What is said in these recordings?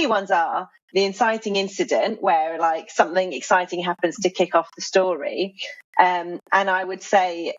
ones are the inciting incident, where like something exciting happens to kick off the story. And I would say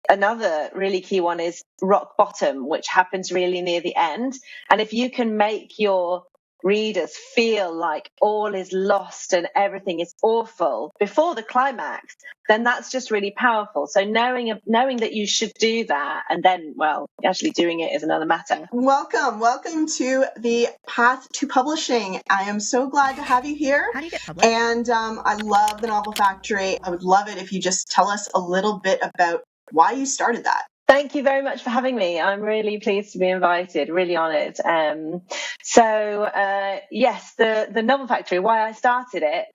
another really key one is rock bottom, which happens really near the end. And if you can make your readers feel like all is lost and everything is awful before the climax, then that's just really powerful. So knowing that you should do that, and then, well, actually doing it is another matter. Welcome to the Path to Publishing. I am so glad to have you here. How do you get published? And I love the Novel Factory. I would love it if you just tell us a little bit about why you started that. Thank you very much for having me. I'm really pleased to be invited, really honoured. Yes, the Novel Factory, why I started it.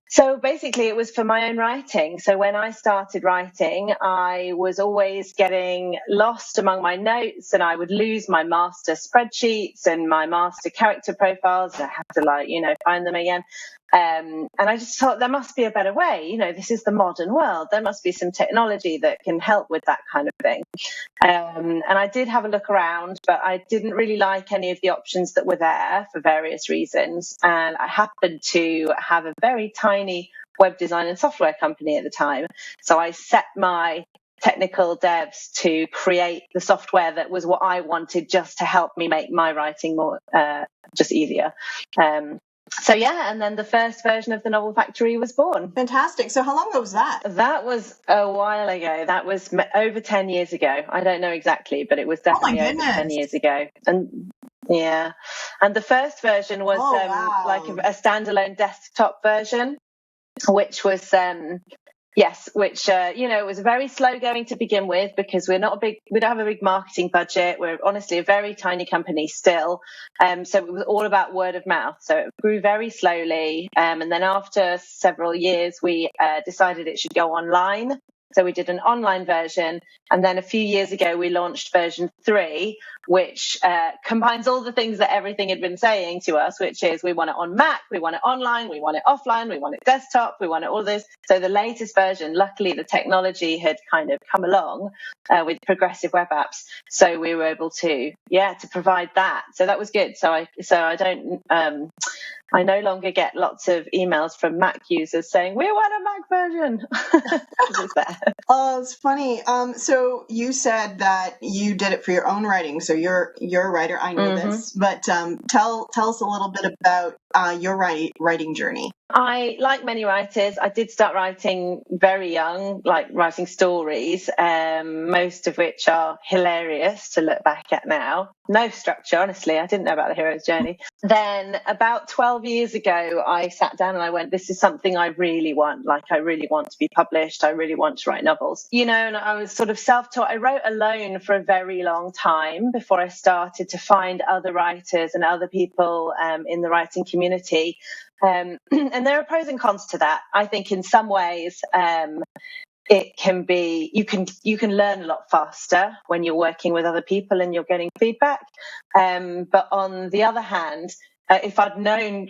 So basically it was for my own writing. So when I started writing, I was always getting lost among my notes, and I would lose my master spreadsheets and my master character profiles. And I have to find them again. And I just thought there must be a better way. This is the modern world. There must be some technology that can help with that kind of thing. And I did have a look around, but I didn't really like any of the options that were there for various reasons. And I happened to have a very tiny web design and software company at the time. So I set my technical devs to create the software that was what I wanted, just to help me make my writing more just easier. And then the first version of the Novel Factory was born. Fantastic. So how long ago was that? That was a while ago. That was over 10 years ago. I don't know exactly, but it was definitely over 10 years ago. And yeah, and the first version was like a standalone desktop version, which was it was very slow going to begin with, because we don't have a big marketing budget. We're honestly a very tiny company still. So it was all about word of mouth. So it grew very slowly. And then after several years, we decided it should go online. So we did an online version. And then a few years ago, we launched version 3, which combines all the things that everything had been saying to us, which is we want it on Mac, we want it online, we want it offline, we want it desktop, we want it all this. So the latest version, luckily the technology had kind of come along with progressive web apps. So we were able to provide that. So that was good. I no longer get lots of emails from Mac users saying, we want a Mac version. It's there. Oh, it's funny. So you said that you did it for your own writing. So you're a writer. I know this, but tell us a little bit about your writing journey. I, like many writers, I did start writing very young, like writing stories, most of which are hilarious to look back at now. No structure, honestly. I didn't know about the hero's journey. Then about 12 years ago, I sat down and I went, this is something I really want. Like, I really want to be published. I really want to write novels. And I was sort of self-taught. I wrote alone for a very long time before I started to find other writers and other people in the writing community. And there are pros and cons to that. I think in some ways it can be, you can learn a lot faster when you're working with other people and you're getting feedback. But on the other hand, if I'd known,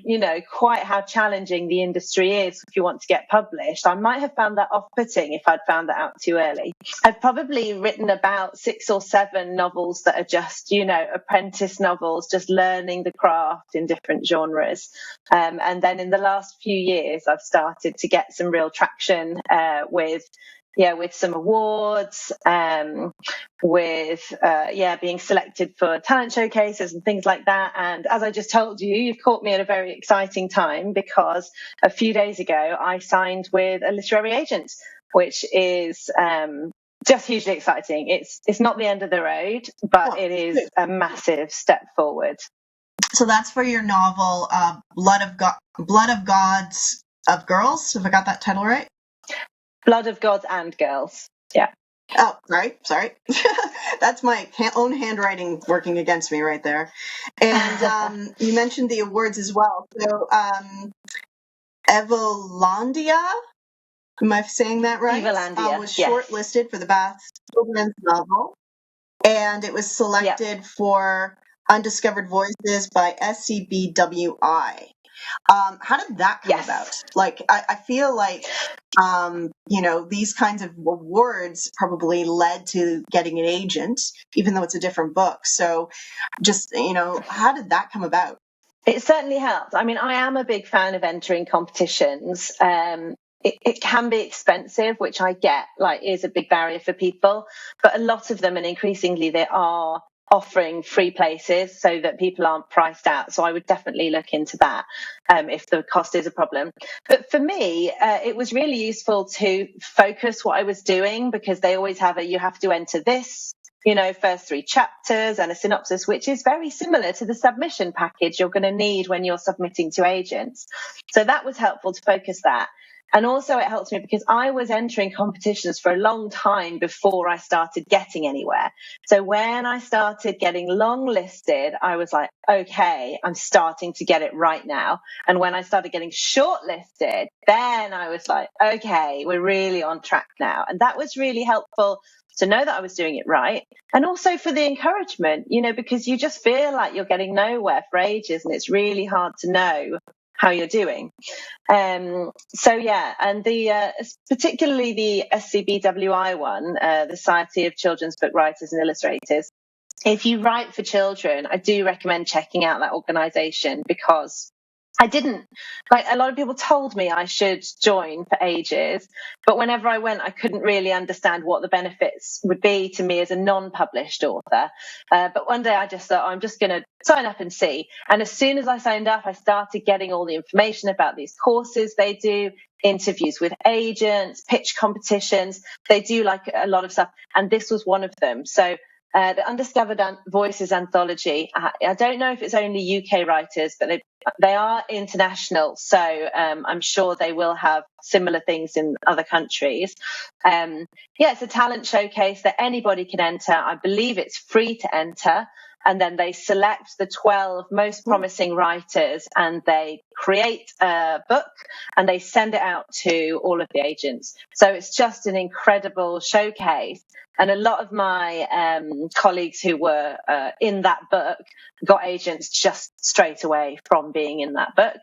quite how challenging the industry is if you want to get published, I might have found that off-putting if I'd found that out too early. I've probably written about 6 or 7 novels that are just, apprentice novels, just learning the craft in different genres. And then in the last few years, I've started to get some real traction with some awards, being selected for talent showcases and things like that. And as I just told you, you've caught me at a very exciting time, because a few days ago I signed with a literary agent, which is just hugely exciting. It's not the end of the road, but it is a massive step forward. So that's for your novel, Blood of Gods of Girls. Have I got that title right? Blood of Gods and Girls. Yeah. Oh, sorry. That's my own handwriting working against me right there. And you mentioned the awards as well. So Evelandia, am I saying that right? Evelandia, was shortlisted for the Best Children's Novel, and it was selected for Undiscovered Voices by SCBWI. How did that come about? Like, I feel like, these kinds of awards probably led to getting an agent, even though it's a different book. So just, how did that come about? It certainly helps. I mean, I am a big fan of entering competitions. It can be expensive, which I get, like, is a big barrier for people. But a lot of them, and increasingly, they are offering free places so that people aren't priced out. So I would definitely look into that if the cost is a problem. But for me, it was really useful to focus what I was doing, because they always have you have to enter this, first 3 chapters and a synopsis, which is very similar to the submission package you're going to need when you're submitting to agents. So that was helpful to focus that. And also it helped me because I was entering competitions for a long time before I started getting anywhere. So when I started getting long listed, I was like, okay, I'm starting to get it right now. And when I started getting shortlisted, then I was like, okay, we're really on track now. And that was really helpful to know that I was doing it right. And also for the encouragement, because you just feel like you're getting nowhere for ages and it's really hard to know how you're doing. So yeah, and the particularly the SCBWI one, the Society of Children's Book Writers and Illustrators. If you write for children, I do recommend checking out that organisation, because I didn't, like, a lot of people told me I should join for ages, but whenever I went, I couldn't really understand what the benefits would be to me as a non-published author. But one day I just thought, I'm just going to sign up and see. And as soon as I signed up, I started getting all the information about these courses they do, interviews with agents, pitch competitions. They do like a lot of stuff. And this was one of them. So the Undiscovered Voices anthology, I don't know if it's only UK writers, but they are international. So I'm sure they will have similar things in other countries. It's a talent showcase that anybody can enter. I believe it's free to enter. And then they select the 12 most promising writers and they create a book and they send it out to all of the agents. So it's just an incredible showcase. And a lot of my colleagues who were in that book got agents just straight away from being in that book.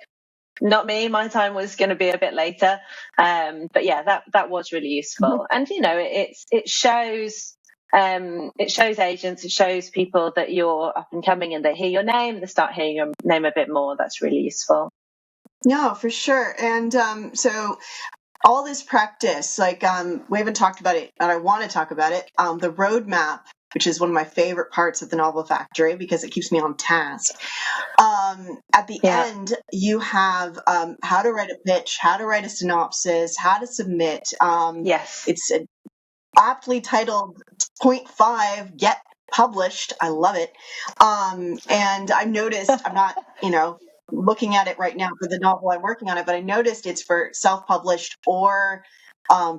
Not me. My time was going to be a bit later. But yeah, that was really useful. And, it shows... it shows agents, it shows people that you're up and coming and they hear your name, they start hearing your name a bit more. That's really useful. No, for sure. And so all this practice, like we haven't talked about it, and I want to talk about it, the roadmap, which is one of my favorite parts of the Novel Factory because it keeps me on task. At the end, you have how to write a pitch, how to write a synopsis, how to submit. Yes. It's aptly titled Point 5, Get Published. I love it. And I've noticed, I'm not, looking at it right now for the novel I'm working on it, but I noticed it's for self-published or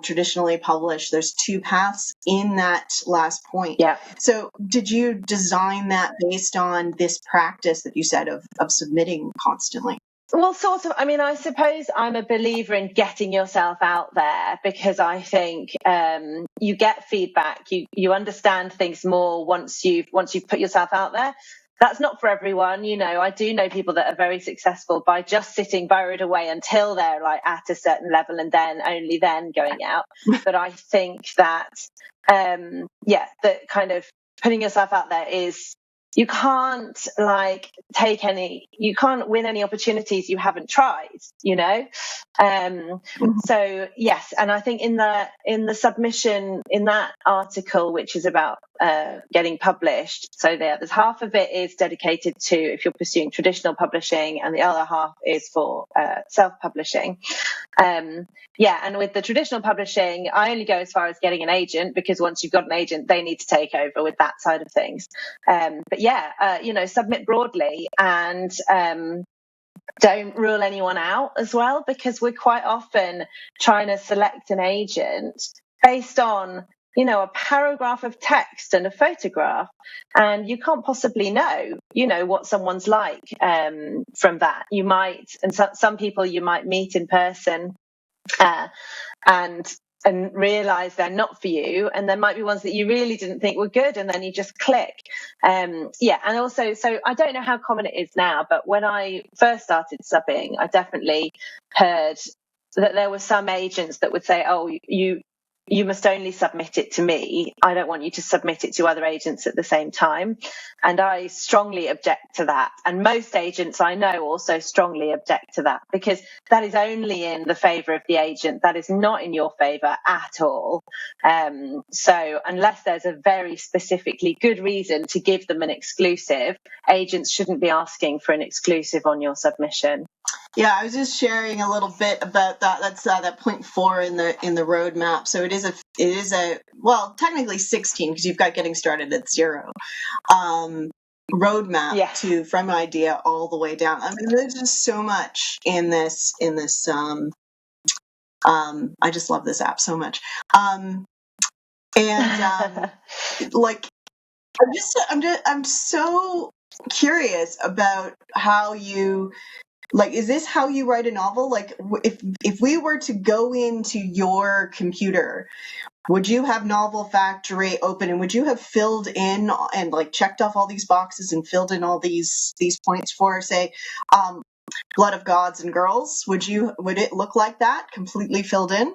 traditionally published. There's 2 paths in that last point. Yeah. So did you design that based on this practice that you said of submitting constantly? Well, sort of. I mean, I suppose I'm a believer in getting yourself out there because I think you get feedback, you understand things more once you've put yourself out there. That's not for everyone. I do know people that are very successful by just sitting burrowed away until they're like at a certain level and then only then going out. But I think that, that kind of putting yourself out there is, you can't you can't win any opportunities you haven't tried, So yes, and I think in the submission in that article, which is about getting published, so there's half of it is dedicated to if you're pursuing traditional publishing and the other half is for self-publishing. And with the traditional publishing, I only go as far as getting an agent, because once you've got an agent, they need to take over with that side of things. Submit broadly and don't rule anyone out as well, because we're quite often trying to select an agent based on, a paragraph of text and a photograph, and you can't possibly know, what someone's like from that. You might, and some people you might meet in person and realize they're not for you, and there might be ones that you really didn't think were good and then you just click. And also, so I don't know how common it is now, but when I first started subbing, I definitely heard that there were some agents that would say, oh, you must only submit it to me. I don't want you to submit it to other agents at the same time. And I strongly object to that. And most agents I know also strongly object to that, because that is only in the favour of the agent. That is not in your favour at all. So unless there's a very specifically good reason to give them an exclusive, agents shouldn't be asking for an exclusive on your submission. Yeah, I was just sharing a little bit about that. That's that point 4 in the roadmap. So it is a well, technically 16, because you've got getting started at 0. Roadmap Yes. to from idea all the way down. I mean, there's just so much in this. I just love this app so much. Like, I'm so curious about how you. Like, is this how you write a novel? Like, if we were to go into your computer, would you have Novel Factory open, and would you have filled in and like checked off all these boxes and filled in all these points for, say, Blood of Gods and Girls? Would it look like that, completely filled in?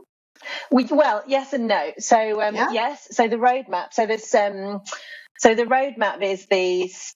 Well, yes and no. So yes. So the roadmap. So there's So the roadmap is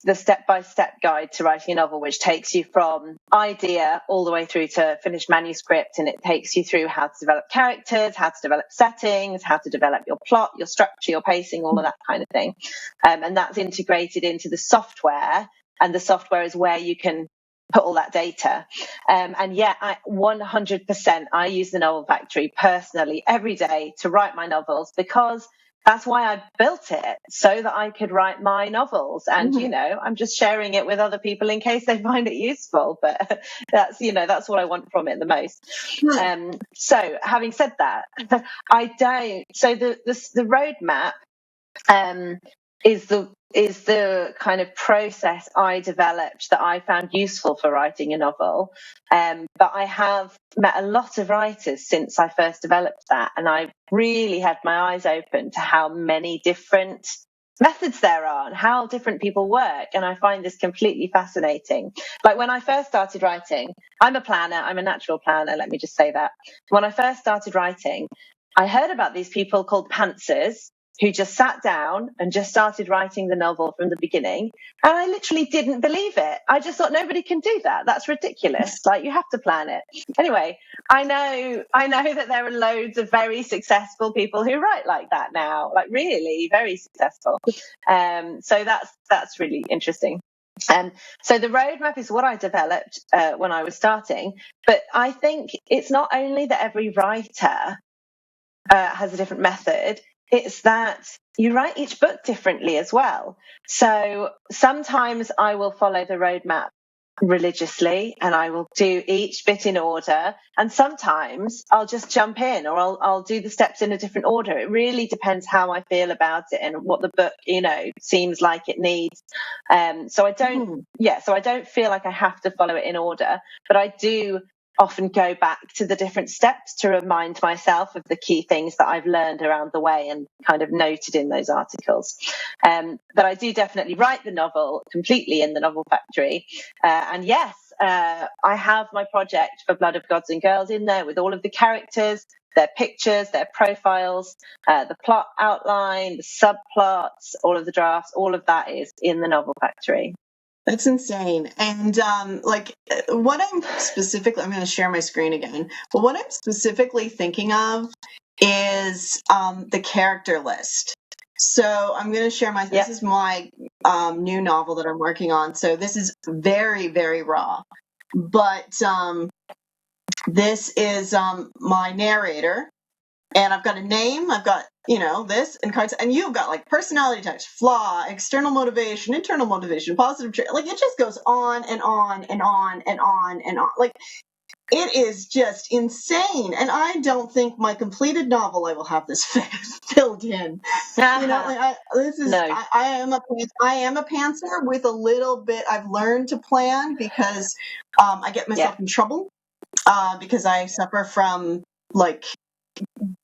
the step-by-step guide to writing a novel, which takes you from idea all the way through to finished manuscript, and it takes you through how to develop characters, how to develop settings, how to develop your plot, your structure, your pacing, all of that kind of thing. And that's integrated into the software, and the software is where you can put all that data. And yeah, 100%, I use the Novel Factory personally every day to write my novels, because that's why I built it, so that I could write my novels. And, I'm just sharing it with other people in case they find it useful. But that's what I want from it the most. So having said that, I don't. So the roadmap is the kind of process I developed that I found useful for writing a novel. But I have met a lot of writers since I first developed that, and I really had my eyes open to how many different methods there are and how different people work. And I find this completely fascinating. Like, when I first started writing, I'm a planner, I'm a natural planner, let me just say that. When I first started writing, I heard about these people called pantsers, who just sat down and just started writing the novel from the beginning. And I literally didn't believe it. I just thought, nobody can do that. That's ridiculous. Like, you have to plan it. Anyway, I know that there are loads of very successful people who write like that now, like really very successful. So that's really interesting. So the roadmap is what I developed when I was starting. But I think it's not only that every writer has a different method, it's that you write each book differently as well. So sometimes I will follow the roadmap religiously and I will do each bit in order, and sometimes I'll just jump in, or I'll do the steps in a different order. It really depends how I feel about it and what the book seems like it needs. So I don't feel like I have to follow it in order, but I do often go back to the different steps to remind myself of the key things that I've learned around the way and kind of noted in those articles. But I do definitely write the novel completely in the Novel Factory. And yes, I have my project for Blood of Gods and Girls in there with all of the characters, their pictures, their profiles, the plot outline, the subplots, all of the drafts, all of that is in the Novel Factory. That's insane. And what I'm going to share my screen again, but what I'm specifically thinking of is the character list. So I'm going to share this is my new novel that I'm working on. So this is very, very raw, but this is my narrator. And I've got a name, I've got, this and cards, and you've got like personality types, flaw, external motivation, internal motivation, positive trait. Like, it just goes on and on and on and on and on. Like, it is just insane. And I don't think my completed novel I will have this filled in. I am a pantser with a little bit. I've learned to plan because I get myself in trouble because I suffer from like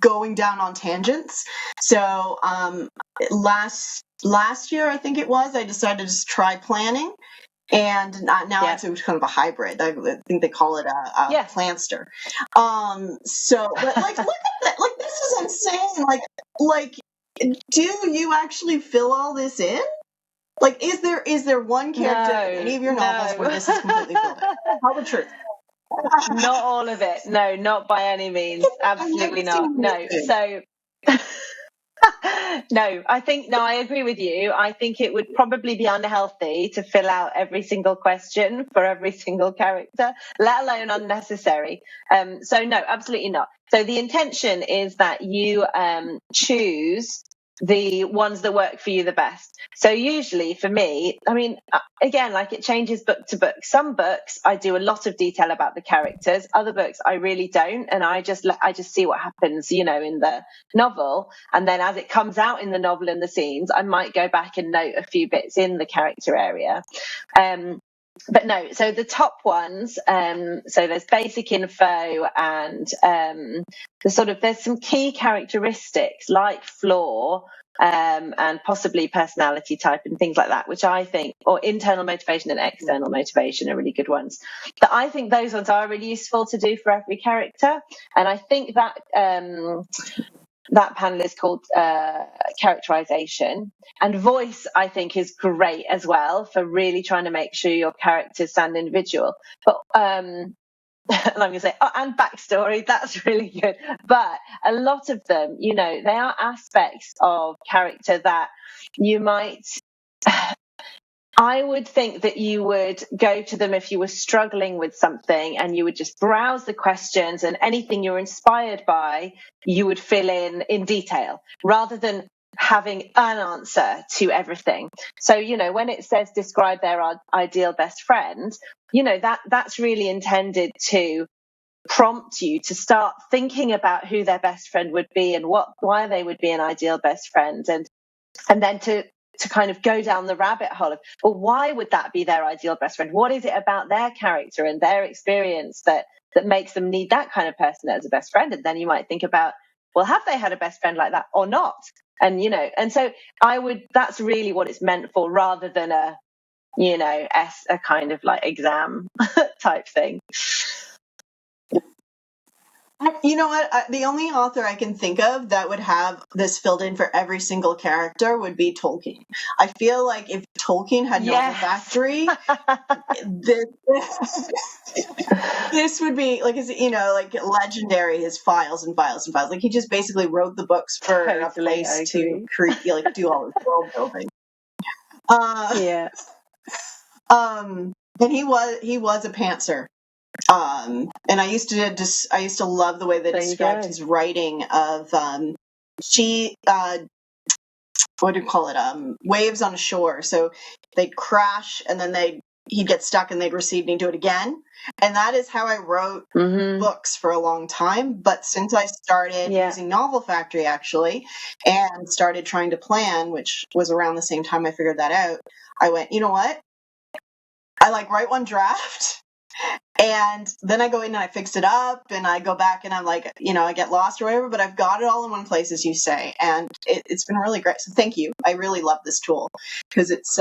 going down on tangents. So last year, I think it was, I decided to try planning. And now it's kind of a hybrid. I think they call it a planster. But like, look at that! Like, this is insane. Like, do you actually fill all this in? Like, is there one character in any of your novels where this is completely filled in? Tell the truth. Not all of it. No, not by any means. Absolutely not. No. So no, I agree with you. I think it would probably be unhealthy to fill out every single question for every single character, let alone unnecessary. So no, absolutely not. So the intention is that you choose the ones that work for you the best. So usually for me, I mean, again, like it changes book to book. Some books I do a lot of detail about the characters. Other books I really don't, and I just see what happens, in the novel. And then as it comes out in the novel and the scenes, I might go back and note a few bits in the character area. But no, so the top ones, so there's basic info and there's some key characteristics like flaw and possibly personality type and things like that, which I think, or internal motivation and external motivation are really good ones. But I think those ones are really useful to do for every character. And I think that that panel is called characterization. And voice, I think, is great as well for really trying to make sure your characters sound individual. But and I'm going to say, and backstory, that's really good. But a lot of them, they are aspects of character that you might... I would think that you would go to them if you were struggling with something and you would just browse the questions, and anything you're inspired by, you would fill in detail rather than having an answer to everything. So, when it says describe their ideal best friend, that's really intended to prompt you to start thinking about who their best friend would be and why they would be an ideal best friend, and then to kind of go down the rabbit hole of, well, why would that be their ideal best friend? What is it about their character and their experience that makes them need that kind of person as a best friend? And then you might think about, well, have they had a best friend like that or not? And, and so that's really what it's meant for, rather than a kind of like exam type thing. You know what? The only author I can think of that would have this filled in for every single character would be Tolkien. I feel like if Tolkien had Novel Factory, this would be like legendary. His files and files and files. Like he just basically wrote the books for a place to create, do all his world building. And he was a pantser. And I used to love the way they described his writing of what do you call it? Waves on a shore. So they'd crash and then he'd get stuck and they'd recede and he'd do it again. And that is how I wrote books for a long time. But since I started using Novel Factory actually, and started trying to plan, which was around the same time I figured that out, I went, you know what? I write one draft. And then I go in and I fix it up and I go back and I'm like, I get lost or whatever, but I've got it all in one place, as you say. And it's been really great. So thank you. I really love this tool because it's,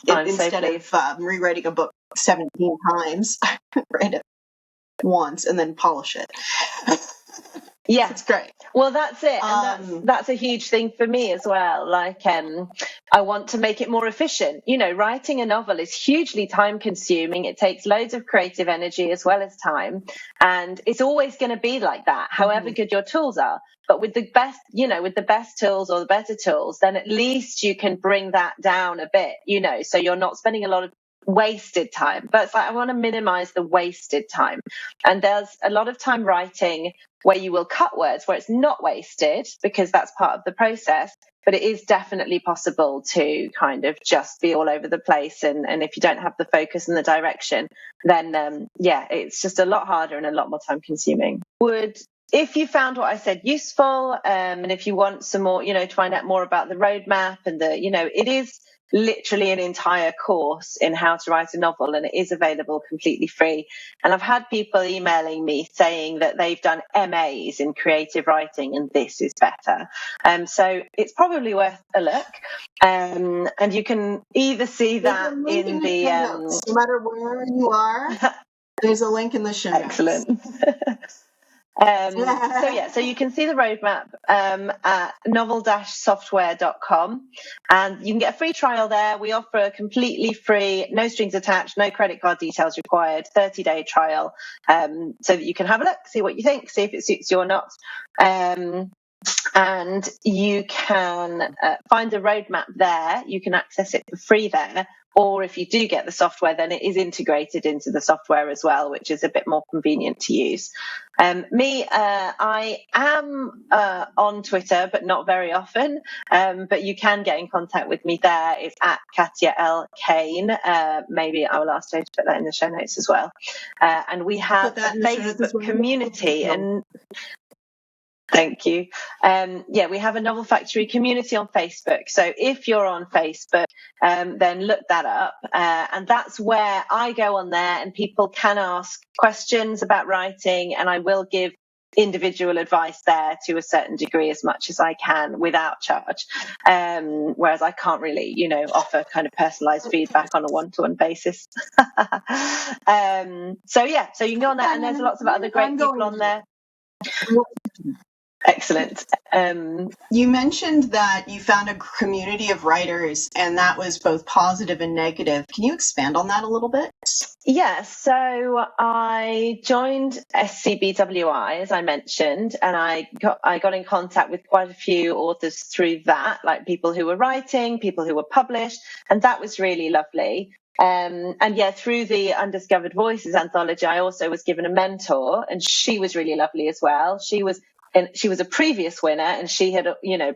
instead of rewriting a book 17 times, I write it once and then polish it. Yeah, it's great. Well, that's it, and that's a huge thing for me as well. I want to make it more efficient. Writing a novel is hugely time consuming. It takes loads of creative energy as well as time, and it's always going to be like that, however good your tools are. But with the best tools or the better tools, then at least you can bring that down a bit. So you're not spending a lot of wasted time. But it's I want to minimize the wasted time, and there's a lot of time writing where you will cut words where it's not wasted because that's part of the process, but it is definitely possible to kind of just be all over the place, and if you don't have the focus and the direction, then it's just a lot harder and a lot more time consuming. If you found what I said useful, and if you want some more, to find out more about the roadmap and it is literally an entire course in how to write a novel, and it is available completely free. And I've had people emailing me saying that they've done MAs in creative writing and this is better. So it's probably worth a look. And you can either see that in the no matter where you are, there's a link in the show notes. Excellent. So you can see the roadmap at novel-software.com, and you can get a free trial there. We offer a completely free, no strings attached, no credit card details required, 30-day trial, so that you can have a look, see what you think, see if it suits you or not. And you can find the roadmap there. You can access it for free there. Or if you do get the software, then it is integrated into the software as well, which is a bit more convenient to use. I am on Twitter, but not very often. But you can get in contact with me there. It's at Katja L. Kaine. Maybe I will ask Jay to put that in the show notes as well. And we have a Facebook community. And thank you. We have a Novel Factory community on Facebook. So if you're on Facebook, then look that up. And that's where I go on there, and people can ask questions about writing, and I will give individual advice there to a certain degree, as much as I can, without charge. Whereas I can't really, offer kind of personalized feedback on a one-to-one basis. So you can go on there, and there's lots of other great people on there. Excellent. You mentioned that you found a community of writers, and that was both positive and negative. Can you expand on that a little bit? Yeah, so I joined SCBWI, as I mentioned, and I got in contact with quite a few authors through that, like people who were writing, people who were published, and that was really lovely. Through the Undiscovered Voices anthology, I also was given a mentor, and she was really lovely as well. She was a previous winner, and she had,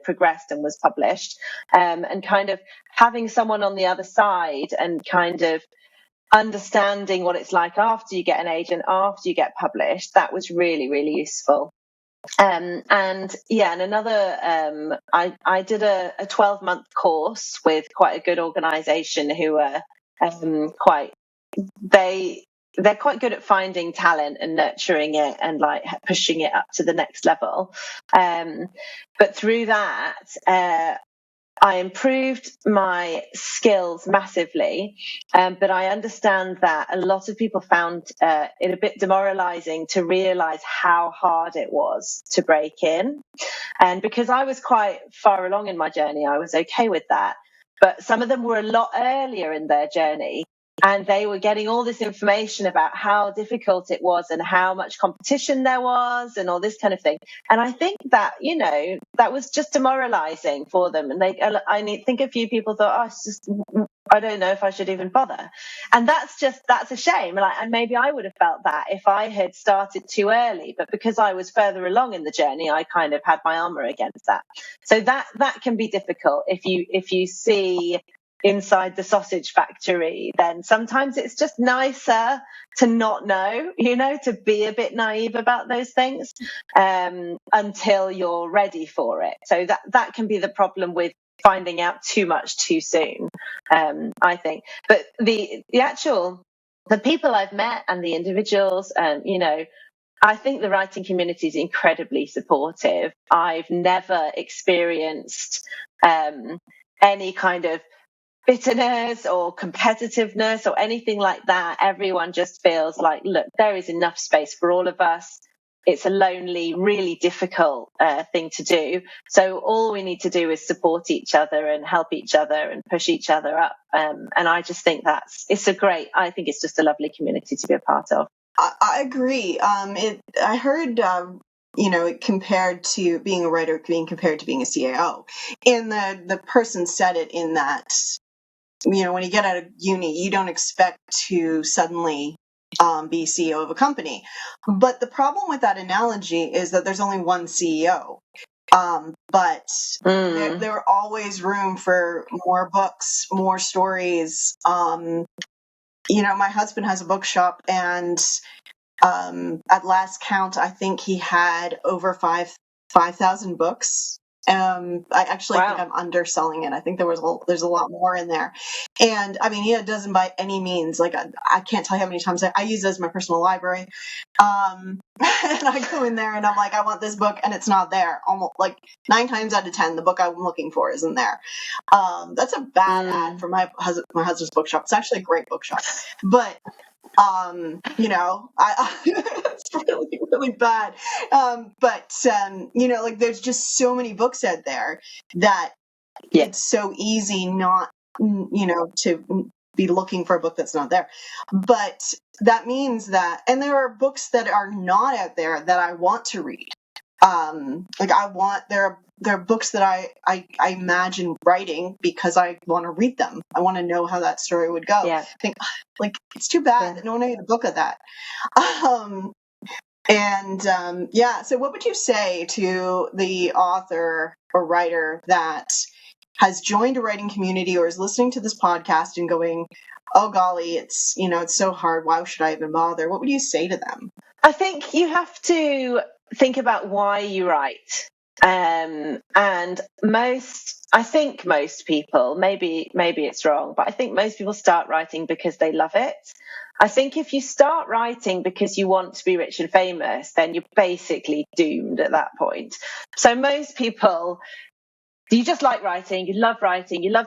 progressed and was published. And kind of having someone on the other side and kind of understanding what it's like after you get an agent, after you get published, that was really, really useful. I did a 12-month course with quite a good organisation who are they're quite good at finding talent and nurturing it and like pushing it up to the next level. But through that, I improved my skills massively, but I understand that a lot of people found it a bit demoralizing to realize how hard it was to break in. And because I was quite far along in my journey, I was okay with that. But some of them were a lot earlier in their journey, and they were getting all this information about how difficult it was and how much competition there was and all this kind of thing. And I think that, that was just demoralizing for them. And I think a few people thought, I don't know if I should even bother. And that's a shame. And maybe I would have felt that if I had started too early, but because I was further along in the journey, I kind of had my armor against that. So that can be difficult if you see inside the sausage factory, then sometimes it's just nicer to not know, to be a bit naive about those things until you're ready for it. So that can be the problem with finding out too much too soon, I think. But the people I've met and the individuals, I think the writing community is incredibly supportive. I've never experienced any kind of bitterness or competitiveness or anything like that. Everyone just feels like, look, there is enough space for all of us. It's a lonely, really difficult thing to do. So all we need to do is support each other and help each other and push each other up. And I just think I think it's just a lovely community to be a part of. I agree. I heard compared to being a writer, being compared to being a CAO. And the person said it in that, when you get out of uni, you don't expect to suddenly be CEO of a company. But the problem with that analogy is that there's only one CEO. But there are always room for more books, more stories. My husband has a bookshop, and at last count, I think he had over 5,000 books. I actually think I'm underselling it. I think there's a lot more in there. And I mean, he doesn't by any means, like, I can't tell you how many times I use it as my personal library. And I go in there and I'm like, I want this book, and it's not there. Almost like 9 times out of 10, the book I'm looking for isn't there. That's a bad ad for my husband's bookshop. It's actually a great bookshop, but It's really, really bad. Like there's just so many books out there that it's so easy not, to be looking for a book that's not there. But that means that, and there are books that are not out there that I want to read. There are books that I imagine writing because I want to read them. I want to know how that story would go. Yeah. I think, it's too bad that no one made a book of that. So what would you say to the author or writer that has joined a writing community or is listening to this podcast and going, oh golly, it's so hard. Why should I even bother? What would you say to them? I think you have to think about why you write. And I think most people, maybe it's wrong, but I think most people start writing because they love it. I think if you start writing because you want to be rich and famous, then you're basically doomed at that point. So most people, you just like writing, you love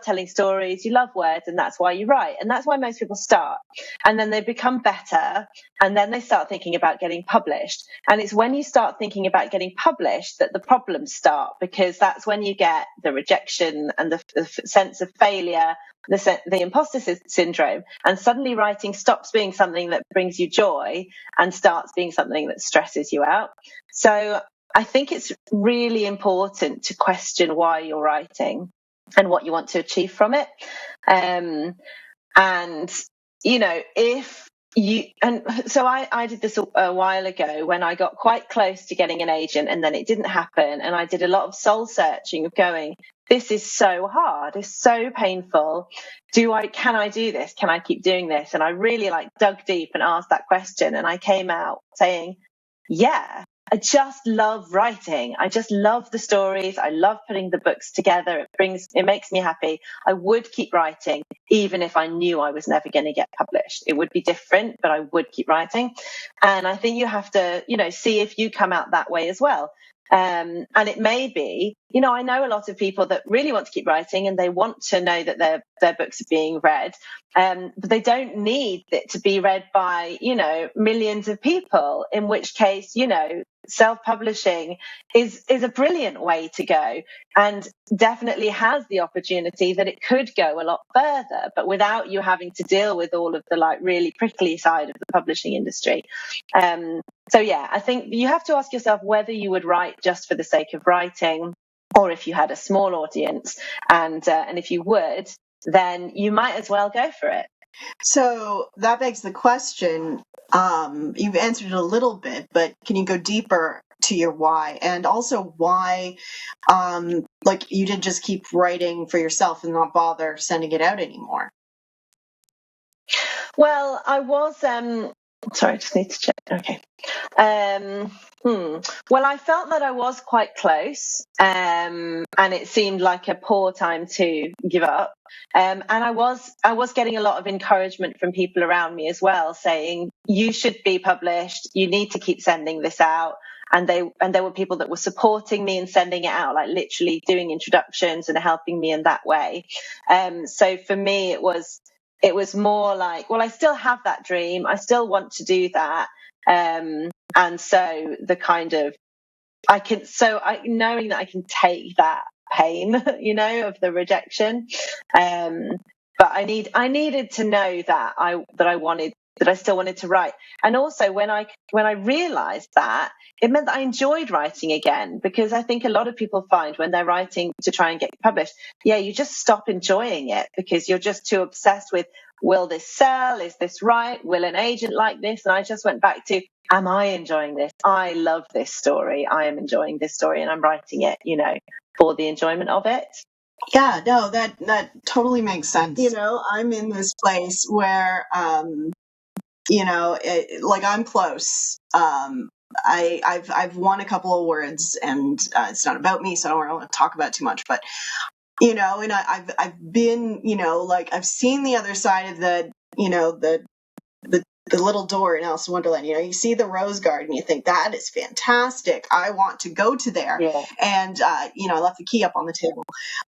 telling stories, you love words, and that's why you write. And that's why most people start. And then they become better, and then they start thinking about getting published. And it's when you start thinking about getting published that the problems start, because that's when you get the rejection and the sense of failure, the imposter syndrome. And suddenly writing stops being something that brings you joy and starts being something that stresses you out. So I think it's really important to question why you're writing and what you want to achieve from it. So I did this a while ago when I got quite close to getting an agent, and then it didn't happen. And I did a lot of soul searching of going, this is so hard. It's so painful. Can I do this? Can I keep doing this? And I really dug deep and asked that question. And I came out saying, yeah, I just love writing. I just love the stories. I love putting the books together. It makes me happy. I would keep writing even if I knew I was never going to get published. It would be different, but I would keep writing. And I think you have to, see if you come out that way as well. And it may be, I know a lot of people that really want to keep writing and they want to know that their books are being read, but they don't need it to be read by, millions of people, in which case, self-publishing is a brilliant way to go, and definitely has the opportunity that it could go a lot further, but without you having to deal with all of the really prickly side of the publishing industry. So yeah, I think you have to ask yourself whether you would write just for the sake of writing, or if you had a small audience, and if you would, then you might as well go for it. So that begs the question, you've answered it a little bit, but can you go deeper to your why? And also why, you didn't just keep writing for yourself and not bother sending it out anymore? Well, I was, sorry, I just need to check. Okay. Well, I felt that I was quite close, and it seemed like a poor time to give up. And I was getting a lot of encouragement from people around me as well, saying, you should be published. You need to keep sending this out. And there were people that were supporting me and sending it out, literally doing introductions and helping me in that way. So for me, it was more well, I still have that dream. I still want to do that. And so the kind of, knowing that I can take that pain, of the rejection. But I needed to know that I still wanted to write. And also when I realized that, it meant that I enjoyed writing again, because I think a lot of people find when they're writing to try and get published, you just stop enjoying it because you're just too obsessed with, will this sell? Is this right? Will an agent like this? And I just went back to, am I enjoying this? I love this story. I am enjoying this story, and I'm writing it, for the enjoyment of it. Yeah, no, that totally makes sense. I'm in this place where, I'm close. I've won a couple of awards, and it's not about me, so I don't want to talk about it too much. But and I've been, I've seen the other side of the little door in Alice in Wonderland. You see the rose garden, you think that is fantastic. I want to go to there. Yeah. And I left the key up on the table,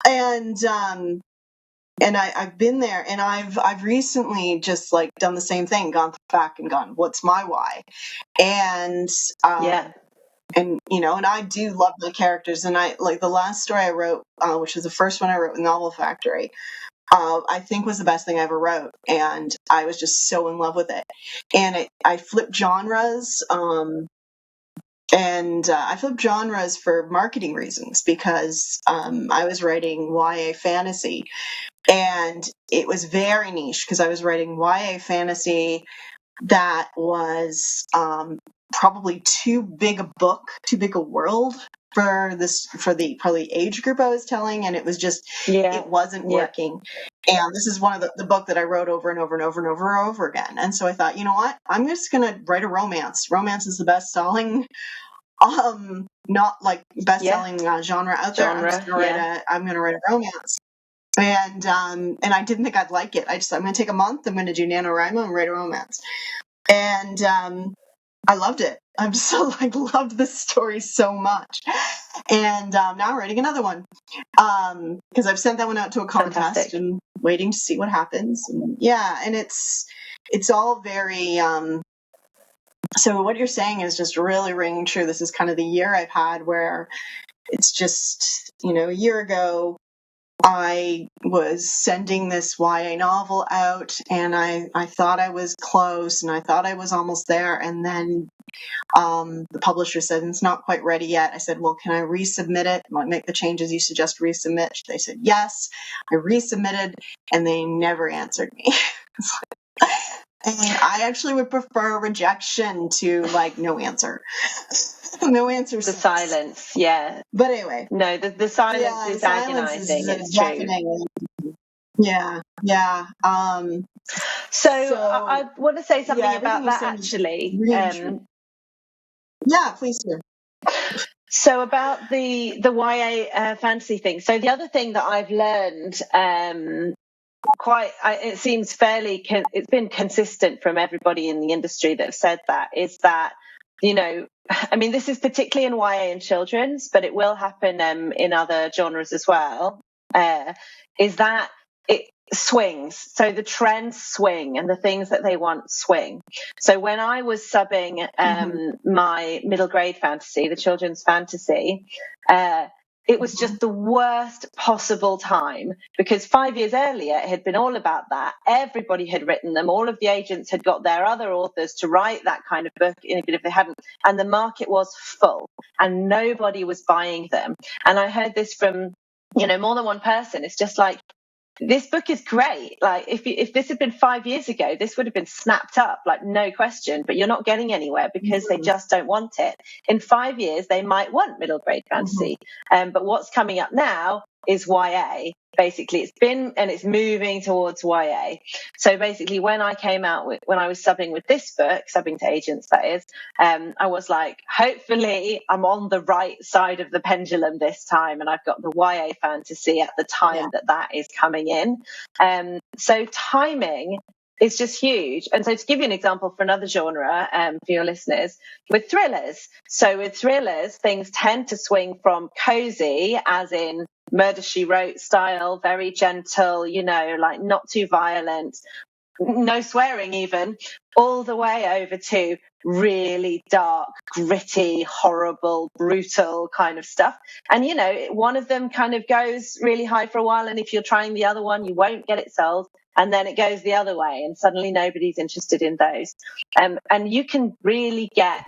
and and I've been there, and I've recently just like done the same thing, gone back and gone, what's my why? And and and I do love my characters, and I like the last story I wrote, which was the first one I wrote with Novel Factory. I think was the best thing I ever wrote, and I was just so in love with it. And I flipped genres, and I flipped genres for marketing reasons because I was writing YA fantasy, and it was very niche because I was writing YA fantasy that was probably too big a book, too big a world for the probably age group I was telling, and it was just it wasn't working. And this is one of the book that I wrote over and over and over and over and over again. And so I thought, you know what? I'm just gonna write a romance. Romance is the best selling not like best selling genre out there. I'm gonna write a romance. And I didn't think I'd like it. I'm gonna take a month, I'm gonna do NaNoWriMo and write a romance. And I loved it. I'm so like loved this story so much. And now I'm writing another one. Because I've sent that one out to a contest. Fantastic. And waiting to see what happens. And and it's all very so what you're saying is just really ringing true. This is kind of the year I've had where it's just, a year ago I was sending this YA novel out, and I thought I was close, and I thought I was almost there, and then the publisher said, it's not quite ready yet. I said, well, can I resubmit it? Make the changes you suggest, resubmit? They said, yes. I resubmitted, and they never answered me. And I actually would prefer rejection to like no answer. No answer. The silence, yeah. But anyway. No, the silence is agonizing. It's true. Yeah. So I want to say something about that actually. Yeah, please do. So about the YA fantasy thing. So the other thing that I've learned it seems it's been consistent from everybody in the industry that have said that, is that, I mean, this is particularly in YA and children's, but it will happen in other genres as well, is that it swings. So the trends swing and the things that they want swing. So when I was subbing my middle grade fantasy, the children's fantasy, it was just the worst possible time, because 5 years earlier it had been all about that. Everybody had written them. All of the agents had got their other authors to write that kind of book, even if they hadn't. And the market was full and nobody was buying them. And I heard this from, more than one person. It's just like, this book is great. Like if this had been 5 years ago, this would have been snapped up, like no question, but you're not getting anywhere because they just don't want it. In 5 years, they might want middle grade fantasy. But what's coming up now is YA. Basically, it's moving towards YA. So basically, when I was subbing with this book, subbing to agents, that is, I was like, hopefully I'm on the right side of the pendulum this time, and I've got the YA fantasy at the time that is coming in. So timing is just huge. And so to give you an example for another genre, for your listeners, with thrillers. So with thrillers, things tend to swing from cozy, as in Murder, She Wrote style, very gentle, like not too violent, no swearing even, all the way over to really dark, gritty, horrible, brutal kind of stuff. And, one of them kind of goes really high for a while, and if you're trying the other one, you won't get it sold. And then it goes the other way, and suddenly nobody's interested in those. And you can really get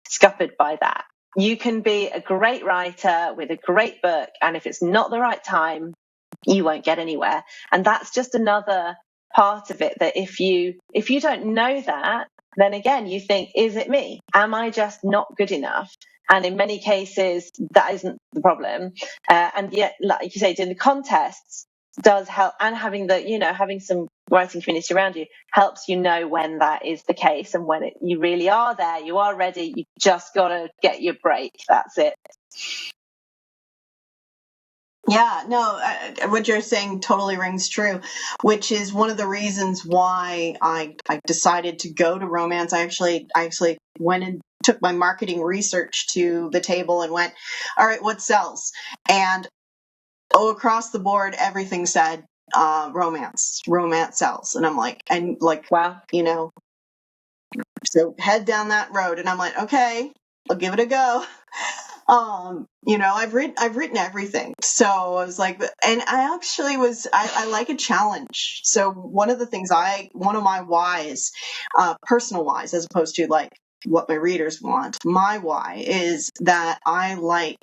scuppered by that. You can be a great writer with a great book, and if it's not the right time, you won't get anywhere. And that's just another part of it, that if you don't know that, then again, you think, is it me? Am I just not good enough? And in many cases, that isn't the problem. And yet, like you say, doing the contests does help, and having having some writing community around you helps when that is the case, and when you really are there, you are ready, you just got to get your break. That's it. Yeah, no, what you're saying totally rings true, which is one of the reasons why I decided to go to romance. I actually went and took my marketing research to the table and went, all right, what sells? And across the board, everything said romance sells. And I'm like, wow. So head down that road. And I'm like, okay, I'll give it a go. I've written everything. So I was like, and I like a challenge. So one of my whys, personal whys, as opposed to like what my readers want, my why is that I like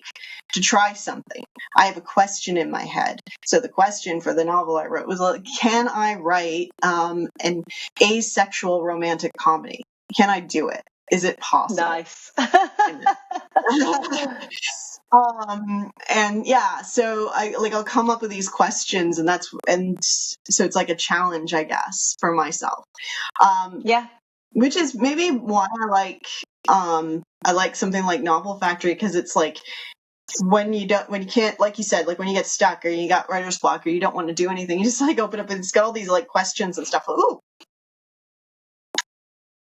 to try something. I have a question in my head. So the question for the novel I wrote was like, can I write an asexual romantic comedy? Can I do it? Is it possible? Nice. And yeah, so I'll come up with these questions, and so it's like a challenge, I guess, for myself. Yeah. Which is maybe why I like something like Novel Factory, because it's like when you can't, like you said, like when you get stuck or you got writer's block or you don't want to do anything, you just like open up and it's got all these like questions and stuff. Ooh,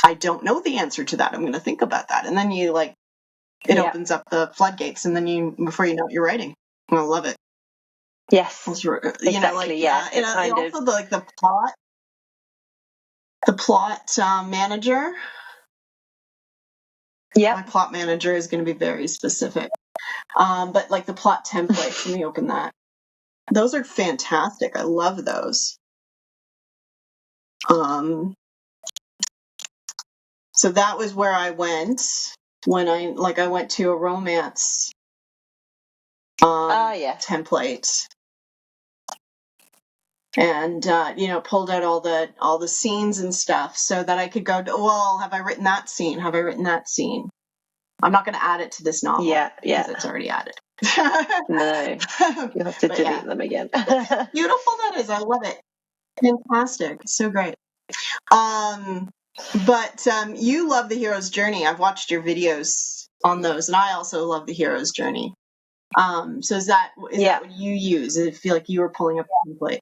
I don't know the answer to that. I'm going to think about that. And then you like, it opens up the floodgates, and then before you know it, you're writing. I love it. Yes. Exactly. Yeah. And also the plot manager. Yeah. My plot manager is going to be very specific. But like the plot templates, let me open that. Those are fantastic. I love those. So that was where I went when I went to a romance template, and pulled out all the scenes and stuff so that I could go to, well, have I written that scene? Have I written that scene? I'm not going to add it to this novel because it's already added. No, you'll have to delete them again. Beautiful that is. I love it. Fantastic. So great. But you love the hero's journey. I've watched your videos on those, and I also love the hero's journey. So is that what you use? I feel like you were pulling up a template.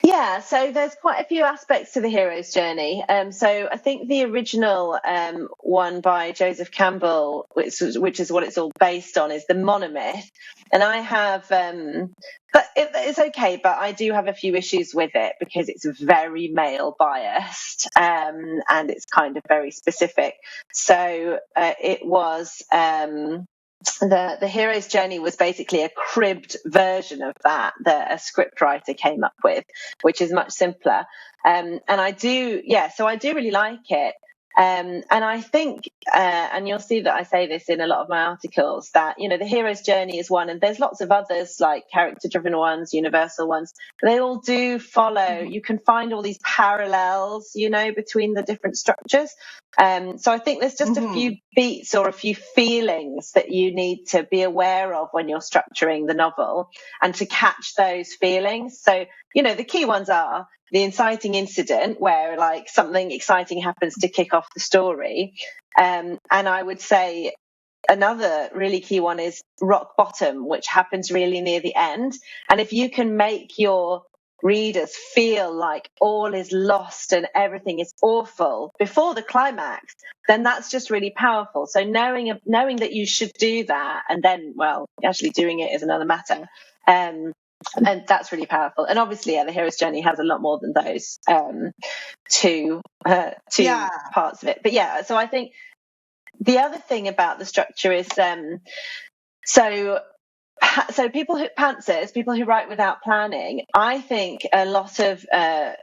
Yeah, so there's quite a few aspects to the hero's journey. So I think the original one by Joseph Campbell, which is what it's all based on, is the monomyth. And I have, but it's okay, but I do have a few issues with it because it's very male biased, and it's kind of very specific. So it was. The hero's journey was basically a cribbed version of that a scriptwriter came up with, which is much simpler. And I do really like it. And I think, and you'll see that I say this in a lot of my articles, that, the hero's journey is one, and there's lots of others like character-driven ones, universal ones. They all do follow. Mm-hmm. You can find all these parallels, between the different structures. So I think there's just a few beats or a few feelings that you need to be aware of when you're structuring the novel, and to catch those feelings. So, the key ones are the inciting incident, where like something exciting happens to kick off the story. And I would say another really key one is rock bottom, which happens really near the end. And if you can make your readers feel like all is lost and everything is awful before the climax, then that's just really powerful. So knowing that you should do that, and then, well, actually doing it is another matter. And that's really powerful. And obviously, the hero's journey has a lot more than those two parts of it. But yeah, so I think the other thing about the structure is so people who write without planning, I think a lot of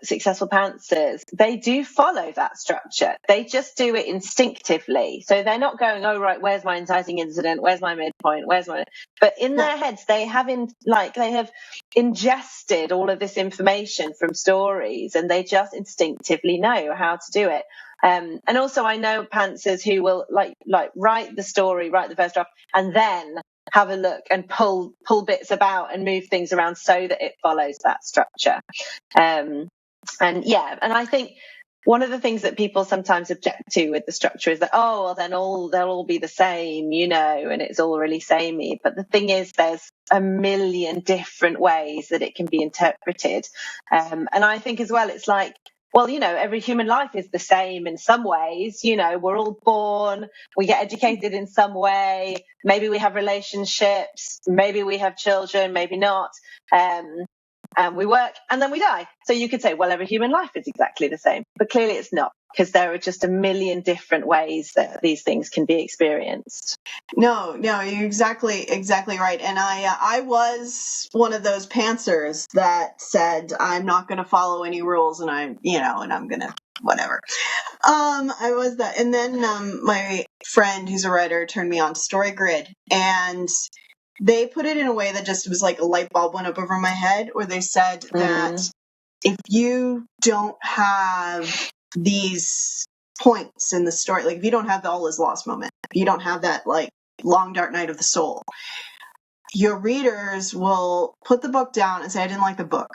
successful pantsers, they do follow that structure. They just do it instinctively. So they're not going, oh, right, where's my inciting incident? Where's my midpoint? But in their heads, they have ingested all of this information from stories, and they just instinctively know how to do it. And also I know pantsers who will like write the story, write the first draft, and then have a look and pull bits about and move things around so that it follows that structure. And I think one of the things that people sometimes object to with the structure is that, oh, well, then they'll all be the same, and it's all really samey. But the thing is, there's a million different ways that it can be interpreted. And I think as well, it's like well, every human life is the same in some ways. We're all born, we get educated in some way. Maybe we have relationships, maybe we have children, maybe not. And we work and then we die. So you could say, well, every human life is exactly the same. But clearly it's not, because there are just a million different ways that these things can be experienced. No, you're exactly right. And I was one of those pantsers that said, I'm not going to follow any rules, and I'm going to whatever. I was that. And then my friend who's a writer turned me on to StoryGrid, and they put it in a way that just was like a light bulb went up over my head, where they said that if you don't have these points in the story, like if you don't have the all is lost moment, if you don't have that like long dark night of the soul, your readers will put the book down and say, I didn't like the book.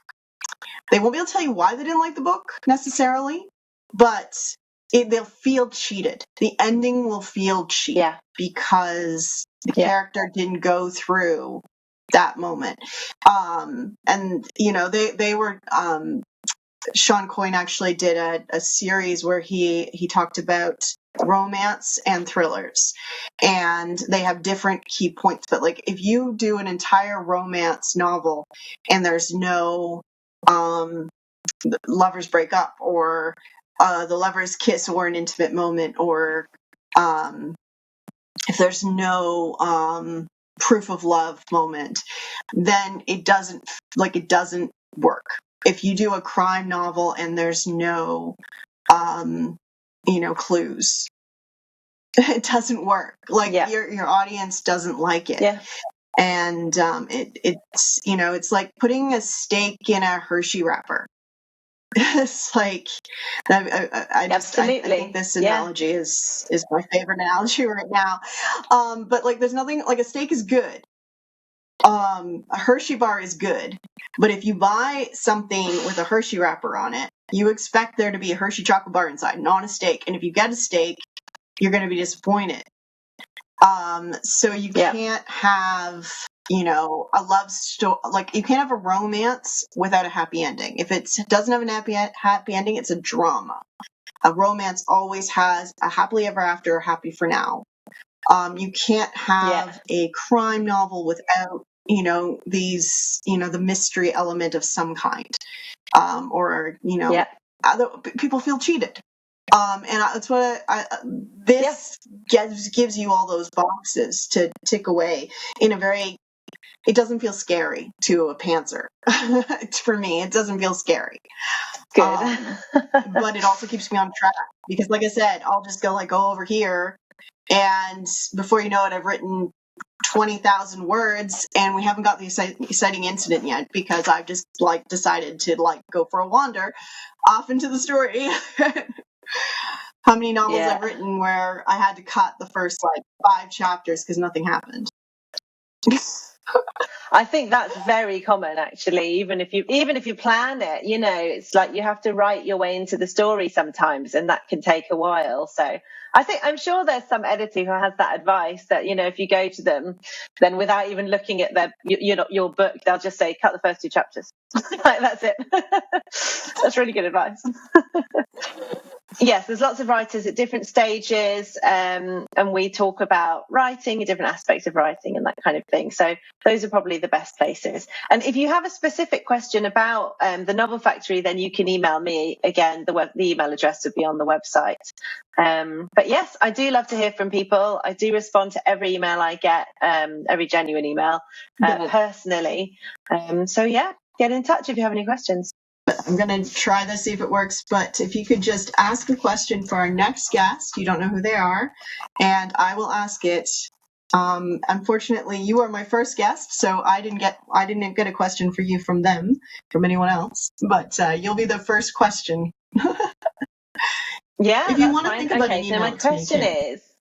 They won't be able to tell you why they didn't like the book necessarily, but they'll feel cheated. The ending will feel cheap because the character didn't go through that moment. And they were Sean Coyne actually did a series where he talked about romance and thrillers, and they have different key points. But like if you do an entire romance novel and there's no lovers break up, or the lovers kiss, or an intimate moment, or if there's no proof of love moment, then it doesn't work. If you do a crime novel and there's no clues, it doesn't work. Like your audience doesn't like it. And it's like putting a steak in a Hershey wrapper. It's like I think this analogy is my favorite analogy right now. But like there's nothing like a steak is good. A Hershey bar is good, but if you buy something with a Hershey wrapper on it, you expect there to be a Hershey chocolate bar inside, not a steak. And if you get a steak, you're going to be disappointed. So you can't have, a love story, like you can't have a romance without a happy ending. If it doesn't have an happy ending, it's a drama. A romance always has a happily ever after, happy for now. You can't have a crime novel without, these, the mystery element of some kind. Other people feel cheated. And that's what this gives you all those boxes to tick away in a very, it doesn't feel scary to a pantser. For me, it doesn't feel scary. Good. But it also keeps me on track because like I said, I'll just go over here, and before you know it, I've written 20,000 words and we haven't got the exciting incident yet because I've just decided to go for a wander off into the story. How many novels I've written where I had to cut the first 5 chapters because nothing happened. I think that's very common, actually. Even if you plan it, it's like you have to write your way into the story sometimes, and that can take a while. So I'm sure there's some editor who has that advice that if you go to them, then without even looking at your book, they'll just say cut the first 2 chapters. That's it. That's really good advice. Yes, there's lots of writers at different stages, and we talk about writing, different aspects of writing and that kind of thing. So those are probably the best places. And if you have a specific question about the Novel Factory, then you can email me. Again, the email address would be on the website. But yes, I do love to hear from people. I do respond to every email I get, every genuine email, personally. So get in touch if you have any questions. I'm going to try this, see if it works, but if you could just ask a question for our next guest, you don't know who they are, and I will ask it. Unfortunately, you are my first guest, so I didn't get a question for you from anyone else, but you'll be the first question. Yeah, if you want to think about an email, so my question is,